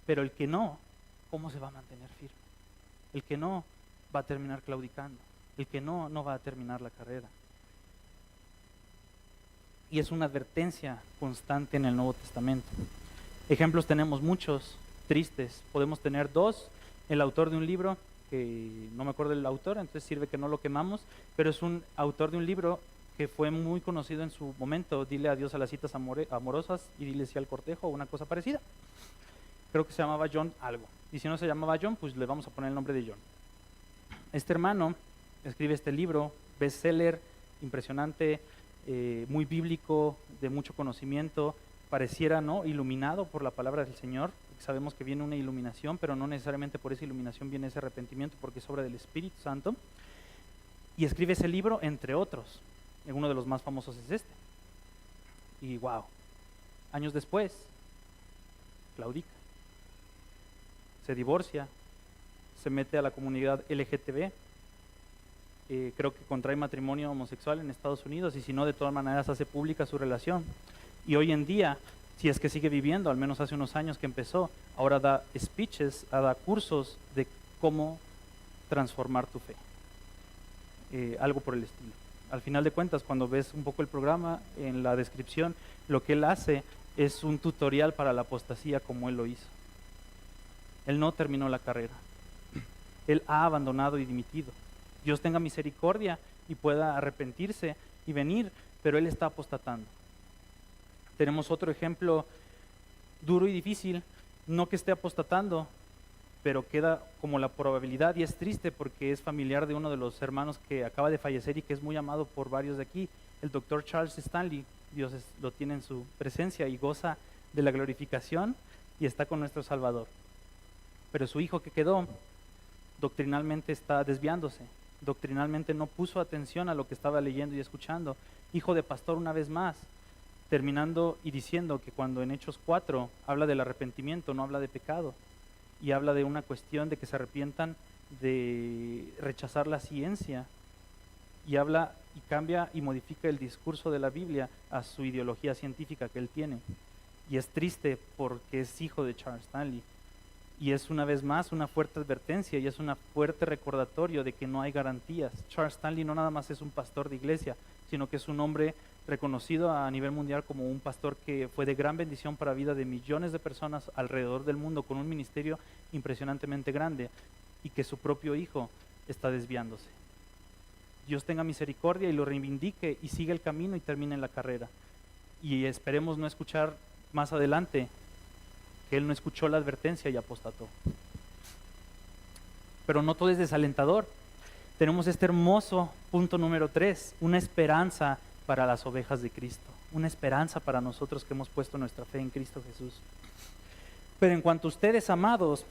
Pero el que no, ¿cómo se va a mantener firme? El que no va a terminar claudicando, el que no va a terminar la carrera. Y es una advertencia constante en el Nuevo Testamento. Ejemplos tenemos muchos, tristes. Podemos tener dos. El autor de un libro, que no me acuerdo del autor, entonces sirve que no lo quemamos, pero es un autor de un libro que fue muy conocido en su momento. Dile adiós a las citas amorosas y dile sí al cortejo, o una cosa parecida. Creo que se llamaba John algo. Y si no se llamaba John, pues le vamos a poner el nombre de John. Este hermano escribe este libro, bestseller, impresionante, muy bíblico, de mucho conocimiento, pareciera no iluminado por la palabra del Señor. Sabemos que viene una iluminación, pero no necesariamente por esa iluminación viene ese arrepentimiento, porque es obra del Espíritu Santo. Y escribe ese libro, entre otros. Uno de los más famosos es este. Y wow, años después, claudica, se divorcia, se mete a la comunidad LGTB creo que contrae matrimonio homosexual en Estados Unidos y si no, de todas maneras hace pública su relación. Y hoy en día, si es que sigue viviendo, al menos hace unos años que empezó, ahora da speeches, da cursos de cómo transformar tu fe. Algo por el estilo. Al final de cuentas, cuando ves un poco el programa, en la descripción, lo que él hace es un tutorial para la apostasía como él lo hizo. Él no terminó la carrera. Él ha abandonado y dimitido. Dios tenga misericordia y pueda arrepentirse y venir, pero él está apostatando. Tenemos otro ejemplo duro y difícil, no que esté apostatando, pero queda como la probabilidad, y es triste porque es familiar de uno de los hermanos que acaba de fallecer y que es muy amado por varios de aquí, el doctor Charles Stanley. Dios lo tiene en su presencia y goza de la glorificación y está con nuestro Salvador. Pero su hijo que quedó, doctrinalmente está desviándose, doctrinalmente no puso atención a lo que estaba leyendo y escuchando. Hijo de pastor una vez más, terminando y diciendo que cuando en Hechos 4 habla del arrepentimiento, no habla de pecado. Y habla de una cuestión de que se arrepientan de rechazar la ciencia. Y habla y cambia y modifica el discurso de la Biblia a su ideología científica que él tiene. Y es triste porque es hijo de Charles Stanley. Y es una vez más una fuerte advertencia y es un fuerte recordatorio de que no hay garantías. Charles Stanley no nada más es un pastor de iglesia, sino que es un hombre reconocido a nivel mundial como un pastor que fue de gran bendición para la vida de millones de personas alrededor del mundo, con un ministerio impresionantemente grande, y que su propio hijo está desviándose. Dios tenga misericordia y lo reivindique y siga el camino y termine la carrera. Y esperemos no escuchar más adelante que él no escuchó la advertencia y apostató. Pero no todo es desalentador. Tenemos este hermoso punto número 3, una esperanza para las ovejas de Cristo, una esperanza para nosotros que hemos puesto nuestra fe en Cristo Jesús. Pero en cuanto a ustedes, amados,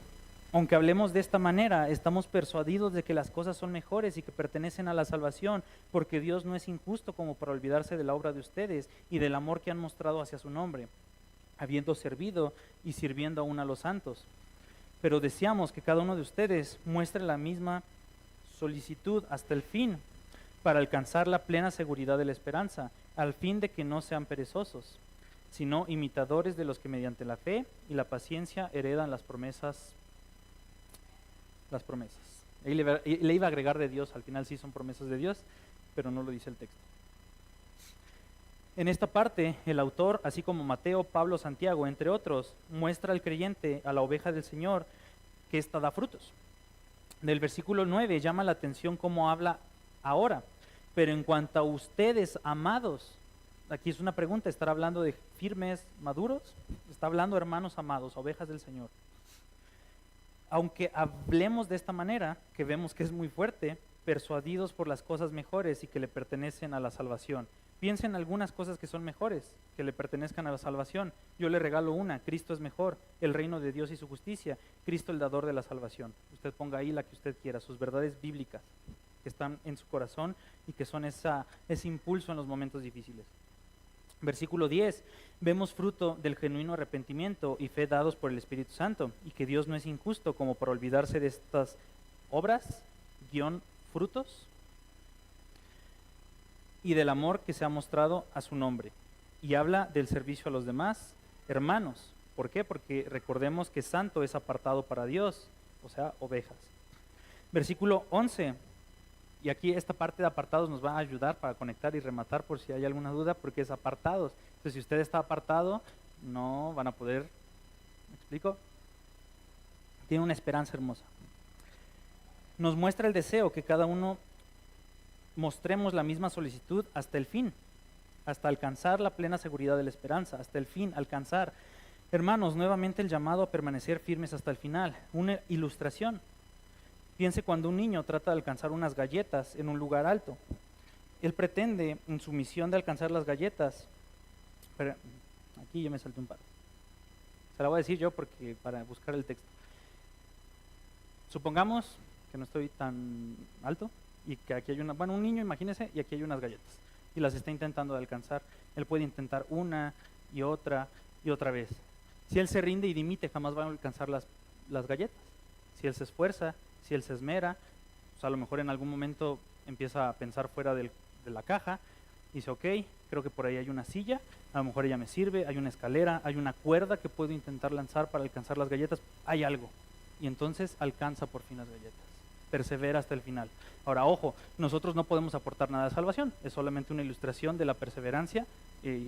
aunque hablemos de esta manera, estamos persuadidos de que las cosas son mejores y que pertenecen a la salvación, porque Dios no es injusto como para olvidarse de la obra de ustedes y del amor que han mostrado hacia su nombre, habiendo servido y sirviendo aún a los santos. Pero deseamos que cada uno de ustedes muestre la misma solicitud hasta el fin, para alcanzar la plena seguridad de la esperanza, al fin de que no sean perezosos, sino imitadores de los que mediante la fe y la paciencia heredan las promesas. Ahí le iba a agregar de Dios, al final sí son promesas de Dios, pero no lo dice el texto. En esta parte, el autor, así como Mateo, Pablo, Santiago, entre otros, muestra al creyente, a la oveja del Señor, que ésta da frutos. Del versículo 9 llama la atención cómo habla ahora. Pero en cuanto a ustedes, amados, aquí es una pregunta, ¿estará hablando de firmes, maduros? Está hablando, hermanos amados, ovejas del Señor. Aunque hablemos de esta manera, que vemos que es muy fuerte, persuadidos por las cosas mejores y que le pertenecen a la salvación. Piensen en algunas cosas que son mejores, que le pertenezcan a la salvación. Yo le regalo una: Cristo es mejor, el reino de Dios y su justicia, Cristo el dador de la salvación. Usted ponga ahí la que usted quiera, sus verdades bíblicas que están en su corazón y que son ese impulso en los momentos difíciles. Versículo 10, vemos fruto del genuino arrepentimiento y fe dados por el Espíritu Santo, y que Dios no es injusto como para olvidarse de estas obras, frutos, y del amor que se ha mostrado a su nombre. Y habla del servicio a los demás, hermanos. ¿Por qué? Porque recordemos que santo es apartado para Dios, o sea, ovejas. Versículo 11, y aquí esta parte de apartados nos va a ayudar para conectar y rematar por si hay alguna duda, porque es apartados. Entonces, si usted está apartado, no van a poder, ¿me explico? Tiene una esperanza hermosa. Nos muestra el deseo que cada uno mostremos la misma solicitud hasta el fin, hasta alcanzar la plena seguridad de la esperanza, hasta el fin, alcanzar. Hermanos, nuevamente el llamado a permanecer firmes hasta el final. Una ilustración. Piense cuando un niño trata de alcanzar unas galletas en un lugar alto. Él pretende, en su misión de alcanzar las galletas, pero aquí ya me salté un par. Se la voy a decir yo porque para buscar el texto. Supongamos que no estoy tan alto y que aquí hay un niño, imagínese, y aquí hay unas galletas y las está intentando de alcanzar. Él puede intentar una y otra vez. Si él se rinde y dimite, jamás va a alcanzar las galletas. Si él se esfuerza, si él se esmera, pues a lo mejor en algún momento empieza a pensar fuera de la caja. Dice, ok, creo que por ahí hay una silla, a lo mejor ella me sirve, hay una escalera, hay una cuerda que puedo intentar lanzar para alcanzar las galletas, hay algo. Y entonces alcanza por fin las galletas, persevera hasta el final. Ahora, ojo, nosotros no podemos aportar nada de salvación, es solamente una ilustración de la perseverancia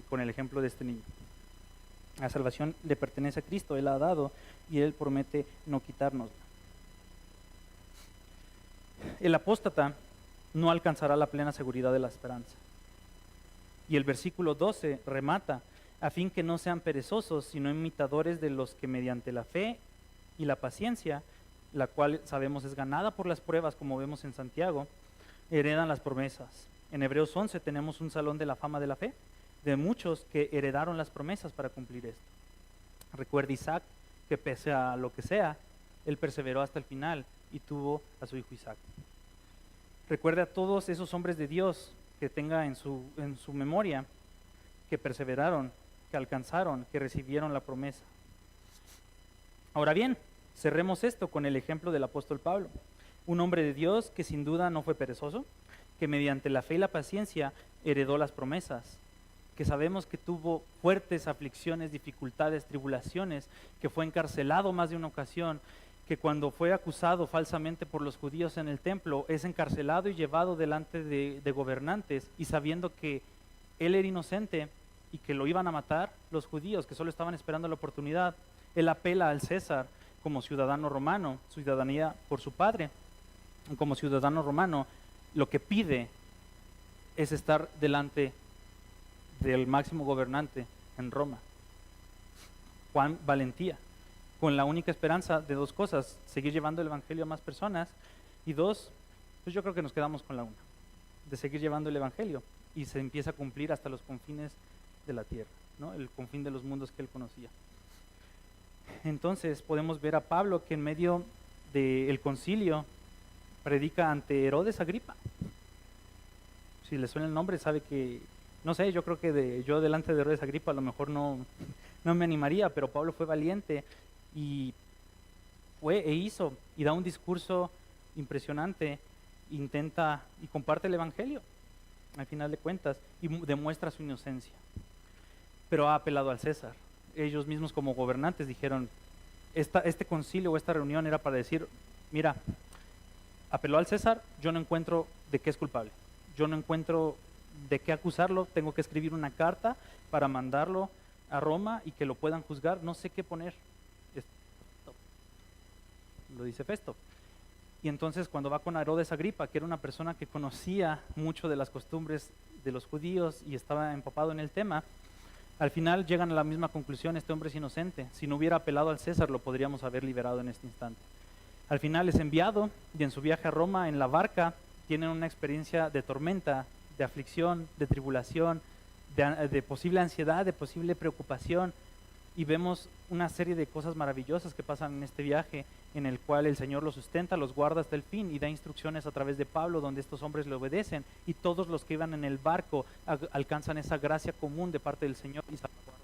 con el ejemplo de este niño. La salvación le pertenece a Cristo, Él la ha dado y Él promete no quitárnosla. El apóstata no alcanzará la plena seguridad de la esperanza. Y el versículo 12 remata, a fin que no sean perezosos, sino imitadores de los que mediante la fe y la paciencia, la cual sabemos es ganada por las pruebas, como vemos en Santiago, heredan las promesas. En Hebreos 11 tenemos un salón de la fama de la fe, de muchos que heredaron las promesas para cumplir esto. Recuerda Isaac, que pese a lo que sea, él perseveró hasta el final y tuvo a su hijo Isaac. Recuerda a todos esos hombres de Dios que tenga en su memoria, que perseveraron, que alcanzaron, que recibieron la promesa. Ahora bien, cerremos esto con el ejemplo del apóstol Pablo, un hombre de Dios que sin duda no fue perezoso, que mediante la fe y la paciencia heredó las promesas, que sabemos que tuvo fuertes aflicciones, dificultades, tribulaciones, que fue encarcelado más de una ocasión, que cuando fue acusado falsamente por los judíos en el templo, es encarcelado y llevado delante de gobernantes, y sabiendo que él era inocente y que lo iban a matar los judíos, que solo estaban esperando la oportunidad, él apela al César como ciudadano romano, ciudadanía por su padre. Como ciudadano romano, lo que pide es estar delante del máximo gobernante en Roma. Cuán valentía, con la única esperanza de dos cosas: seguir llevando el evangelio a más personas, y dos, pues yo creo que nos quedamos con la una, de seguir llevando el evangelio, y se empieza a cumplir hasta los confines de la tierra, ¿no? El confín de los mundos que él conocía. Entonces podemos ver a Pablo que en medio del concilio predica ante Herodes Agripa. Si le suena el nombre, sabe que, no sé, yo creo que yo delante de Herodes Agripa a lo mejor no me animaría, pero Pablo fue valiente y fue e hizo y da un discurso impresionante, intenta y comparte el evangelio al final de cuentas y demuestra su inocencia, pero ha apelado al César. Ellos mismos como gobernantes dijeron, este concilio o esta reunión era para decir, mira, apeló al César, yo no encuentro de qué es culpable, yo no encuentro de qué acusarlo, tengo que escribir una carta para mandarlo a Roma y que lo puedan juzgar, no sé qué poner. Lo dice Festo. Y entonces cuando va con Herodes Agripa, que era una persona que conocía mucho de las costumbres de los judíos y estaba empapado en el tema, al final llegan a la misma conclusión, este hombre es inocente, si no hubiera apelado al César lo podríamos haber liberado en este instante. Al final es enviado y en su viaje a Roma en la barca tienen una experiencia de tormenta, de aflicción, de tribulación, de posible ansiedad, de posible preocupación, y vemos una serie de cosas maravillosas que pasan en este viaje en el cual el Señor los sustenta, los guarda hasta el fin y da instrucciones a través de Pablo donde estos hombres le obedecen y todos los que iban en el barco alcanzan esa gracia común de parte del Señor y salvaguardan.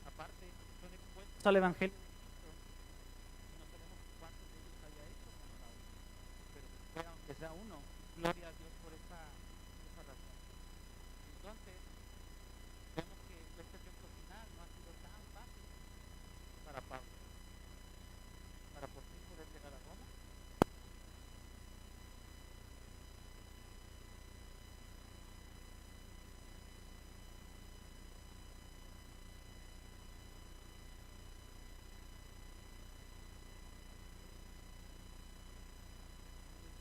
Aparte, son expuestos al Evangelio y no sabemos cuántos de ellos haya hecho con Pablo, pero fue aunque sea uno, gloria a Dios por esa razón. Entonces, vemos que este efecto final no ha sido tan fácil para Pablo, para por fin poder llegar a Roma.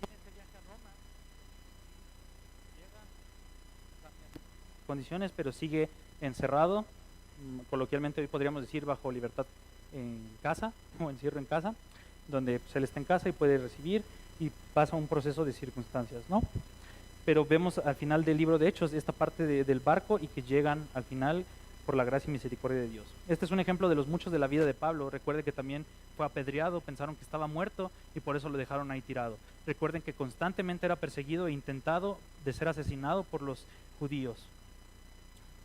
Tiene este viaje a Roma, llega, cambia condiciones, pero sigue encerrado, coloquialmente hoy podríamos decir bajo libertad en casa o encierro en casa, donde pues, él está en casa y puede recibir y pasa un proceso de circunstancias, ¿no? Pero vemos al final del libro de Hechos esta parte del barco y que llegan al final por la gracia y misericordia de Dios. Este es un ejemplo de los muchos de la vida de Pablo. Recuerden que también fue apedreado, pensaron que estaba muerto y por eso lo dejaron ahí tirado. Recuerden que constantemente era perseguido e intentado de ser asesinado por los judíos.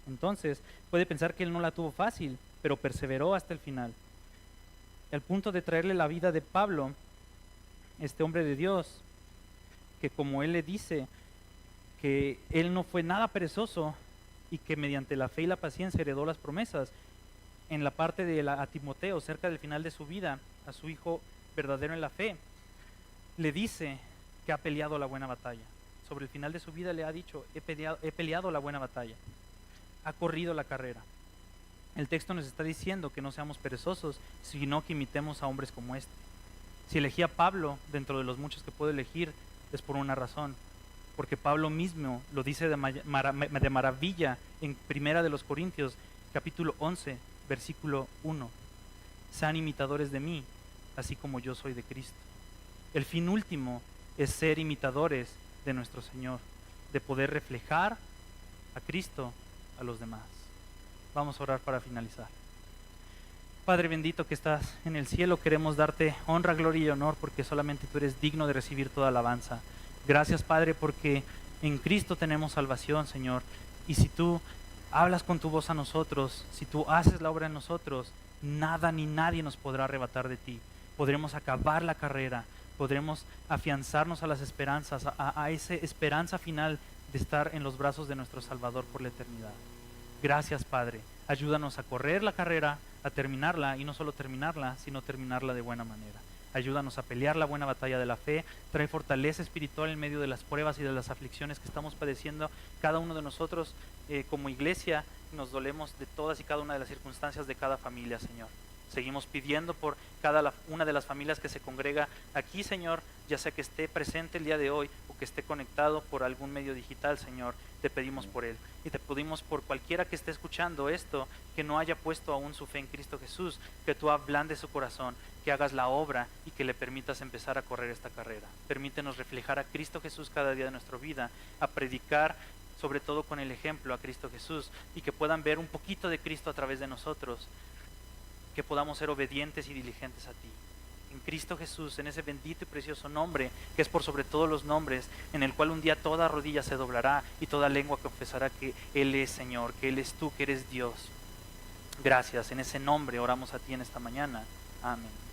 Entonces, puede pensar que él no la tuvo fácil, pero perseveró hasta el final. El punto de traerle la vida de Pablo, este hombre de Dios, que como él le dice, que él no fue nada perezoso y que mediante la fe y la paciencia heredó las promesas, en la parte de a Timoteo, cerca del final de su vida, a su hijo verdadero en la fe, le dice que ha peleado la buena batalla. Sobre el final de su vida le ha dicho, he peleado la buena batalla, ha corrido la carrera. El texto nos está diciendo que no seamos perezosos, sino que imitemos a hombres como este. Si elegí a Pablo dentro de los muchos que puedo elegir, es por una razón, porque Pablo mismo lo dice de maravilla en Primera de los Corintios, capítulo 11, versículo 1. Sean imitadores de mí, así como yo soy de Cristo. El fin último es ser imitadores de nuestro Señor, de poder reflejar a Cristo a los demás. Vamos a orar para finalizar. Padre bendito que estás en el cielo, queremos darte honra, gloria y honor porque solamente tú eres digno de recibir toda alabanza. Gracias, Padre, porque en Cristo tenemos salvación, Señor. Y si tú hablas con tu voz a nosotros, si tú haces la obra en nosotros, nada ni nadie nos podrá arrebatar de ti. Podremos acabar la carrera, podremos afianzarnos a las esperanzas, a esa esperanza final de estar en los brazos de nuestro Salvador por la eternidad. Gracias, Padre. Ayúdanos a correr la carrera, a terminarla, y no solo terminarla, sino terminarla de buena manera. Ayúdanos a pelear la buena batalla de la fe. Trae fortaleza espiritual en medio de las pruebas y de las aflicciones que estamos padeciendo. Cada uno de nosotros como iglesia nos dolemos de todas y cada una de las circunstancias de cada familia, Señor. Seguimos pidiendo por cada una de las familias que se congrega aquí, Señor, ya sea que esté presente el día de hoy o que esté conectado por algún medio digital, Señor. Te pedimos por él y te pedimos por cualquiera que esté escuchando esto, que no haya puesto aún su fe en Cristo Jesús, que tú ablandes su corazón, que hagas la obra y que le permitas empezar a correr esta carrera. Permítenos reflejar a Cristo Jesús cada día de nuestra vida, a predicar sobre todo con el ejemplo a Cristo Jesús, y que puedan ver un poquito de Cristo a través de nosotros, que podamos ser obedientes y diligentes a ti. En Cristo Jesús, en ese bendito y precioso nombre, que es por sobre todos los nombres, en el cual un día toda rodilla se doblará y toda lengua confesará que Él es Señor, que Él es tú, que eres Dios. Gracias, en ese nombre oramos a ti en esta mañana. Amén.